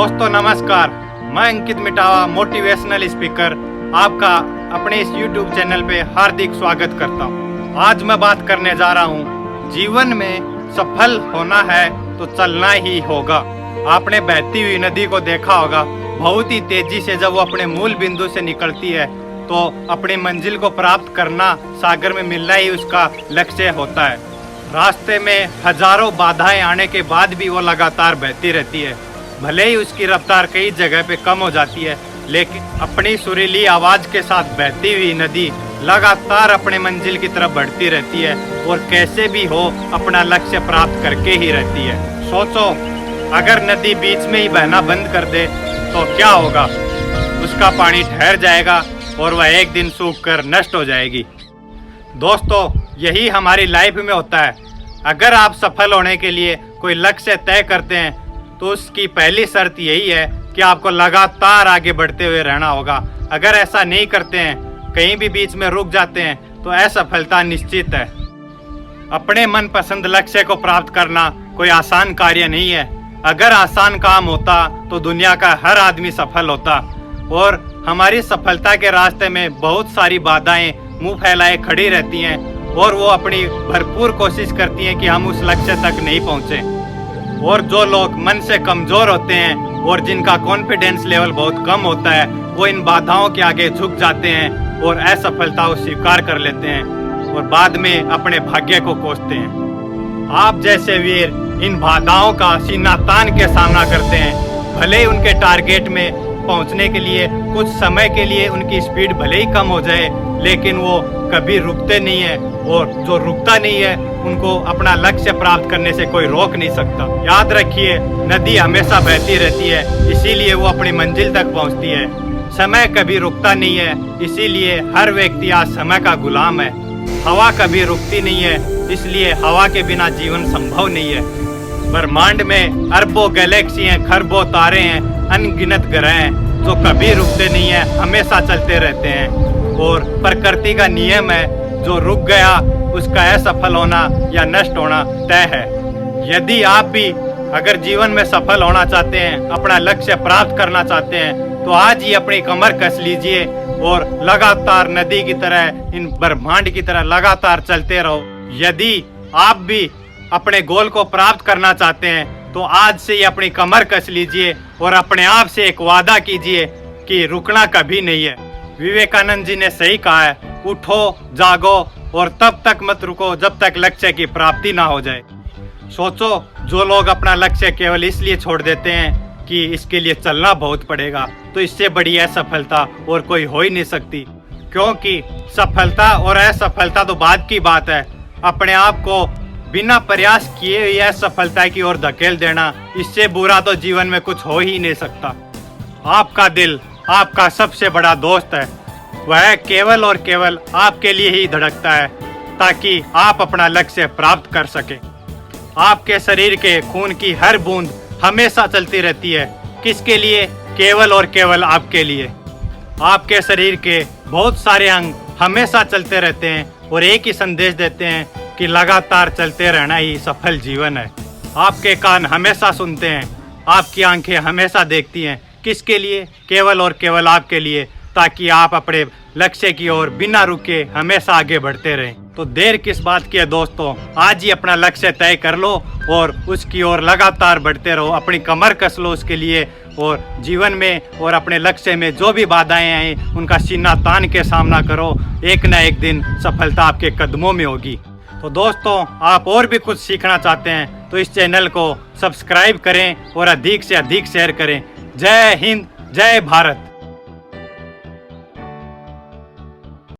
दोस्तों नमस्कार, मैं अंकित मिटावा मोटिवेशनल स्पीकर आपका अपने इस YouTube चैनल पे हार्दिक स्वागत करता हूँ। आज मैं बात करने जा रहा हूँ, जीवन में सफल होना है तो चलना ही होगा। आपने बहती हुई नदी को देखा होगा, बहुत ही तेजी से जब वो अपने मूल बिंदु से निकलती है तो अपनी मंजिल को प्राप्त करना, सागर में मिलना ही उसका लक्ष्य होता है। रास्ते में हजारों बाधाएं आने के बाद भी वो लगातार बहती रहती है। भले ही उसकी रफ्तार कई जगह पे कम हो जाती है, लेकिन अपनी सुरीली आवाज के साथ बहती हुई नदी लगातार अपने मंजिल की तरफ बढ़ती रहती है और कैसे भी हो अपना लक्ष्य प्राप्त करके ही रहती है। सोचो, अगर नदी बीच में ही बहना बंद कर दे तो क्या होगा? उसका पानी ठहर जाएगा और वह एक दिन सूख कर नष्ट हो जाएगी। दोस्तों, यही हमारी लाइफ में होता है। अगर आप सफल होने के लिए कोई लक्ष्य तय करते हैं तो उसकी पहली शर्त यही है कि आपको लगातार आगे बढ़ते हुए रहना होगा। अगर ऐसा नहीं करते हैं, कहीं भी बीच में रुक जाते हैं तो असफलता निश्चित है। अपने मनपसंद लक्ष्य को प्राप्त करना कोई आसान कार्य नहीं है। अगर आसान काम होता तो दुनिया का हर आदमी सफल होता। और हमारी सफलता के रास्ते में बहुत सारी बाधाएं मुंह फैलाए खड़ी रहती हैं और वो अपनी भरपूर कोशिश करती हैं कि हम उस लक्ष्य तक नहीं पहुंचे। और जो लोग मन से कमजोर होते हैं और जिनका कॉन्फिडेंस लेवल बहुत कम होता है, वो इन बाधाओं के आगे झुक जाते हैं और असफलता को स्वीकार कर लेते हैं और बाद में अपने भाग्य को कोसते हैं। आप जैसे वीर इन बाधाओं का सीना तान के सामना करते हैं। भले ही उनके टारगेट में पहुंचने के लिए कुछ समय के लिए उनकी स्पीड भले ही कम हो जाए, लेकिन वो कभी रुकते नहीं है और जो रुकता नहीं है उनको अपना लक्ष्य प्राप्त करने से कोई रोक नहीं सकता। याद रखिए, नदी हमेशा बहती रहती है, इसीलिए वो अपनी मंजिल तक पहुंचती है। समय कभी रुकता नहीं है, इसीलिए हर व्यक्ति आज समय का गुलाम है। हवा कभी रुकती नहीं है, इसलिए हवा के बिना जीवन संभव नहीं है। ब्रह्मांड में अरबों गैलेक्सी हैं, खरबों तारे हैं, अनगिनत ग्रह हैं जो कभी रुकते नहीं है, हमेशा चलते रहते हैं। और प्रकृति का नियम है, जो रुक गया उसका असफल होना या नष्ट होना तय है। यदि आप भी अगर जीवन में सफल होना चाहते हैं, अपना लक्ष्य प्राप्त करना चाहते हैं, तो आज ही अपनी कमर कस लीजिए और लगातार नदी की तरह, इन ब्रह्मांड की तरह लगातार चलते रहो। यदि आप भी अपने गोल को प्राप्त करना चाहते हैं तो आज से ही अपनी कमर कस लीजिए और अपने आप से एक वादा कीजिए कि रुकना कभी नहीं है। विवेकानंद जी ने सही कहा है, उठो, जागो और तब तक मत रुको जब तक लक्ष्य की प्राप्ति ना हो जाए। सोचो, जो लोग अपना लक्ष्य केवल इसलिए छोड़ देते हैं कि इसके लिए चलना बहुत पड़ेगा, तो इससे बड़ी असफलता और कोई हो ही नहीं सकती। क्योंकि सफलता और असफलता तो बाद की बात है। अपने आप को बिना प्रयास किए हुए असफलता की ओर धकेल देना, इससे बुरा तो जीवन में कुछ हो ही नहीं सकता। आपका दिल आपका सबसे बड़ा दोस्त है। वह केवल और केवल आपके लिए ही धड़कता है ताकि आप अपना लक्ष्य प्राप्त कर सकें। आपके शरीर के खून की हर बूंद हमेशा चलती रहती है। किसके लिए? केवल और केवल आपके लिए। आपके शरीर के बहुत सारे अंग हमेशा चलते रहते हैं और एक ही संदेश देते हैं कि लगातार चलते रहना ही सफल जीवन है। आपके कान हमेशा सुनते हैं, आपकी आंखें हमेशा देखती हैं। किसके लिए? केवल और केवल आपके लिए, ताकि आप अपने लक्ष्य की ओर बिना रुके हमेशा आगे बढ़ते रहें। तो देर किस बात की है दोस्तों, आज ही अपना लक्ष्य तय कर लो और उसकी ओर लगातार बढ़ते रहो। अपनी कमर कस लो उसके लिए और जीवन में और अपने लक्ष्य में जो भी बाधाएं आए उनका सीना तान के सामना करो। एक न एक दिन सफलता आपके कदमों में होगी। तो दोस्तों, आप और भी कुछ सीखना चाहते हैं तो इस चैनल को सब्सक्राइब करें और अधिक से अधिक शेयर करें। जय हिंद, जय भारत।